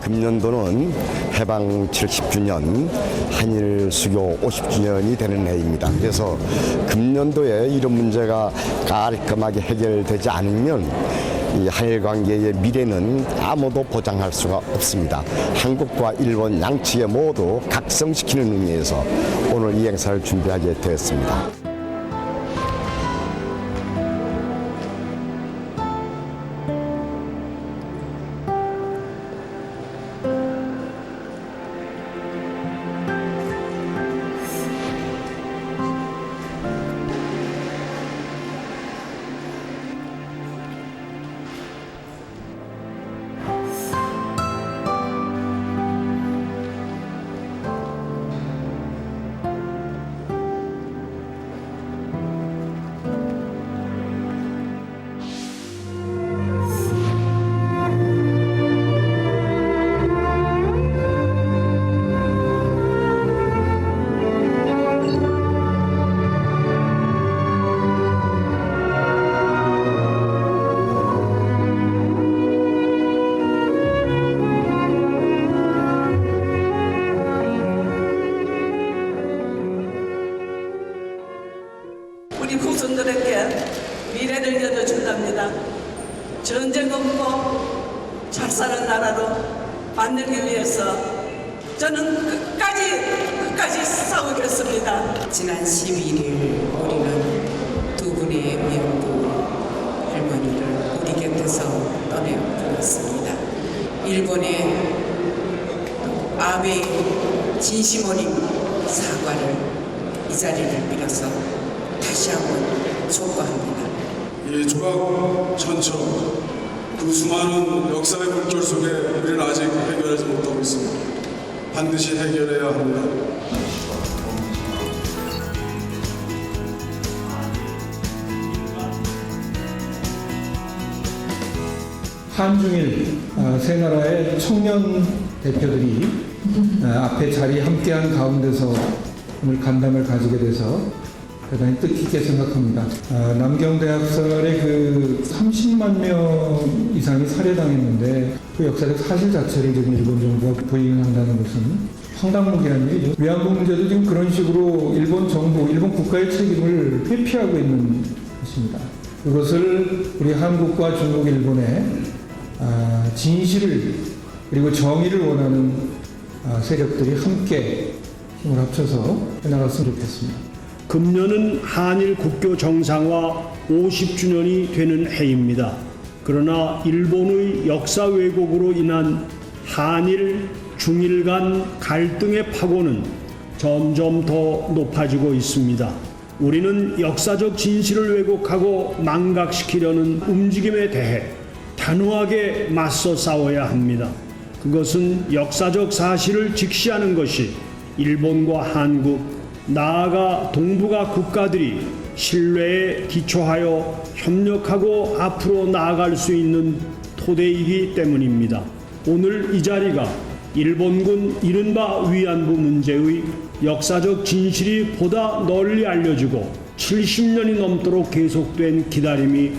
금년도는 해방 70주년, 한일 수교 50주년이 되는 해입니다. 그래서 금년도에 이런 문제가 깔끔하게 해결되지 않으면 이 한일 관계의 미래는 아무도 보장할 수가 없습니다. 한국과 일본 양측에 모두 각성시키는 의미에서 오늘 이 행사를 준비하게 되었습니다. 우리 후손들에게 미래를 여겨준답니다. 전쟁 없고 잘 사는 나라로 만들기 위해서 저는 끝까지 싸우겠습니다. 지난 12일 우리는 두 분의 위안부 할머니를 우리 곁에서 떠내보냈습니다. 일본의 아베 진심 어린 사과를 이 자리를 빌어서 다시 한번 촉구합니다. 이 조각 전처럼 그 수많은 역사의 물결 속에 우리는 아직 해결하지 못하고 있습니다. 반드시 해결해야 합니다. 한중일 세 나라의 청년 대표들이 앞에 자리 함께한 가운데서 오늘 간담을 가지게 돼서 대단히 뜻깊게 생각합니다. 남경대학살의 그 30만 명 이상이 살해당했는데 그 역사적 사실 자체를 지금 일본 정부가 부인한다는 것은 황당무계한 일이죠. 위안부 문제도 지금 그런 식으로 일본 정부, 일본 국가의 책임을 회피하고 있는 것입니다. 그것을 우리 한국과 중국, 일본의 진실을 그리고 정의를 원하는 세력들이 함께 힘을 합쳐서 해나갔으면 좋겠습니다. 금년은 한일 국교 정상화 50주년이 되는 해입니다. 그러나 일본의 역사 왜곡으로 인한 한일, 중일 간 갈등의 파고는 점점 더 높아지고 있습니다. 우리는 역사적 진실을 왜곡하고 망각시키려는 움직임에 대해 단호하게 맞서 싸워야 합니다. 그것은 역사적 사실을 직시하는 것이 일본과 한국, 나아가 동북아 국가들이 신뢰에 기초하여 협력하고 앞으로 나아갈 수 있는 토대이기 때문입니다. 오늘 이 자리가 일본군 이른바 위안부 문제의 역사적 진실이 보다 널리 알려지고 70년이 넘도록 계속된 기다림이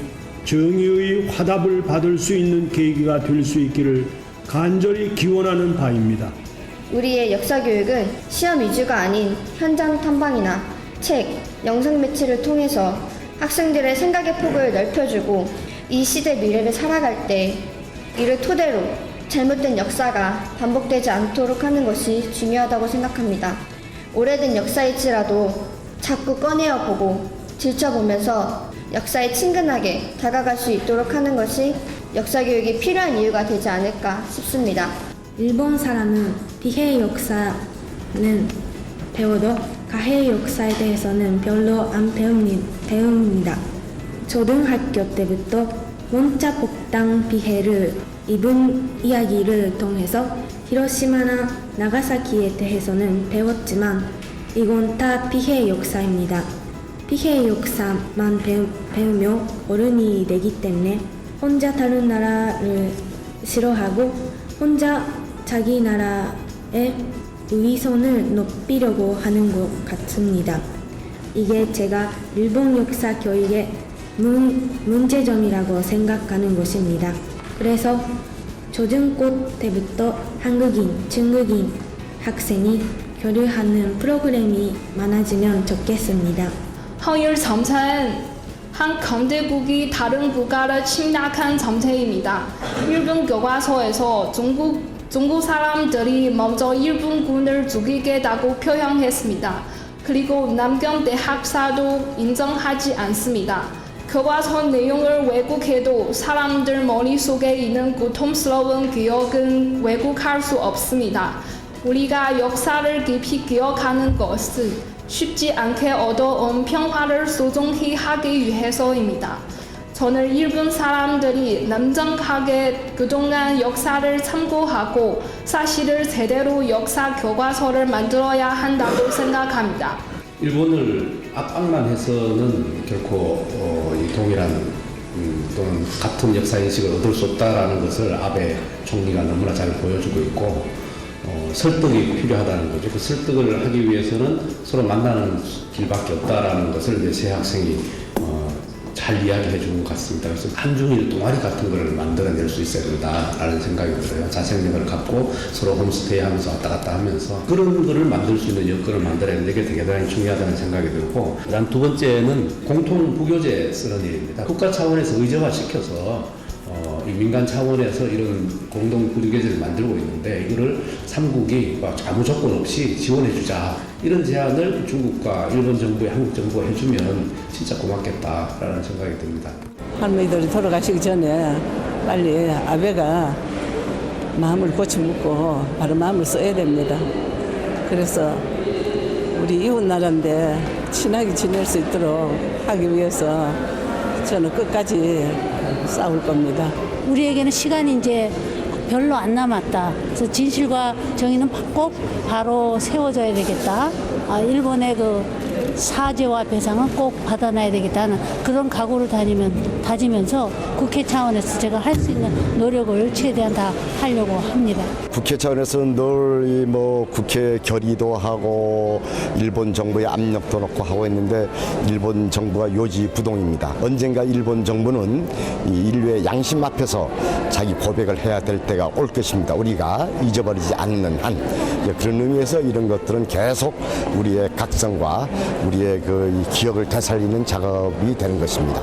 정의의 화답을 받을 수 있는 계기가 될 수 있기를 간절히 기원하는 바입니다. 우리의 역사 교육은 시험 위주가 아닌 현장 탐방이나 책, 영상 매체를 통해서 학생들의 생각의 폭을 넓혀주고 이 시대 미래를 살아갈 때 이를 토대로 잘못된 역사가 반복되지 않도록 하는 것이 중요하다고 생각합니다. 오래된 역사일지라도 자꾸 꺼내어 보고 질쳐보면서 역사에 친근하게 다가갈 수 있도록 하는 것이 역사교육이 필요한 이유가 되지 않을까 싶습니다. 일본 사람은 비해 역사는 배워도 가해 역사에 대해서는 별로 안 배웁니다. 초등학교 때부터 원자 폭탄 피해를 입은 이야기를 통해서 히로시마나 나가사키에 대해서는 배웠지만 이건 다 피해 역사입니다. 피해 역사만 배우며 어른이 되기 때문에 혼자 다른 나라를 싫어하고 혼자 자기 나라의 위선을 높이려고 하는 것 같습니다. 이게 제가 일본 역사 교육의 문제점이라고 생각하는 것입니다. 그래서 초중고 때부터 한국인, 중국인 학생이 교류하는 프로그램이 많아지면 좋겠습니다. 한일 정책은 한 강대국이 다른 국가를 침략한 정책입니다. 일본 교과서에서 중국 사람들이 먼저 일본군을 죽이겠다고 표현했습니다. 그리고 남경대학사도 인정하지 않습니다. 교과서 내용을 왜곡해도 사람들 머릿속에 있는 고통스러운 기억은 왜곡할 수 없습니다. 우리가 역사를 깊이 기억하는 것은 쉽지 않게 얻어온 평화를 소중히 하기 위해서입니다. 저는 일본 사람들이 냉정하게 그동안 역사를 참고하고 사실을 제대로 역사 교과서를 만들어야 한다고 생각합니다. 일본을 압박만 해서는 결코 이 동일한 또는 같은 역사 인식을 얻을 수 없다라는 것을 아베 총리가 너무나 잘 보여주고 있고 설득이 필요하다는 거죠. 그 설득을 하기 위해서는 서로 만나는 길밖에 없다라는 것을 이제 새 학생이 잘 이야기해 준 것 같습니다. 그래서 한중일 동아리 같은 걸 만들어낼 수 있어야 된다라는 생각이 들어요. 자생력을 갖고 서로 홈스테이 하면서 왔다 갔다 하면서 그런 거를 만들 수 있는 여건을 만들어내는 게 되게 대단히 중요하다는 생각이 들고, 그다음 두 번째는 공통 부교재 쓰는 일입니다. 국가 차원에서 의제화시켜서 이 민간 차원에서 이런 공동 부교재를 만들고 있는데 이거를 삼국이 아무 조건 없이 지원해주자, 이런 제안을 중국과 일본 정부에 한국 정부가 해주면 진짜 고맙겠다라는 생각이 듭니다. 할머니들이 돌아가시기 전에 빨리 아베가 마음을 고쳐먹고 바로 마음을 써야 됩니다. 그래서 우리 이웃 나라인데 친하게 지낼 수 있도록 하기 위해서 저는 끝까지 싸울 겁니다. 우리에게는 시간이 이제 별로 안 남았다. 그래서 진실과 정의는 꼭 바로 세워져야 되겠다. 일본의 그 사죄와 배상은 꼭 받아놔야 되겠다는 그런 각오를 다지면서 국회 차원에서 제가 할 수 있는 노력을 최대한 다 하려고 합니다. 국회 차원에서는 늘 국회 결의도 하고 일본 정부에 압력도 넣고 하고 있는데 일본 정부가 요지부동입니다. 언젠가 일본 정부는 이 인류의 양심 앞에서 자기 고백을 해야 될 때가 올 것입니다. 우리가 잊어버리지 않는 한. 그런 의미에서 이런 것들은 계속 우리의 각성과 우리의 그 기억을 되살리는 작업이 되는 것입니다.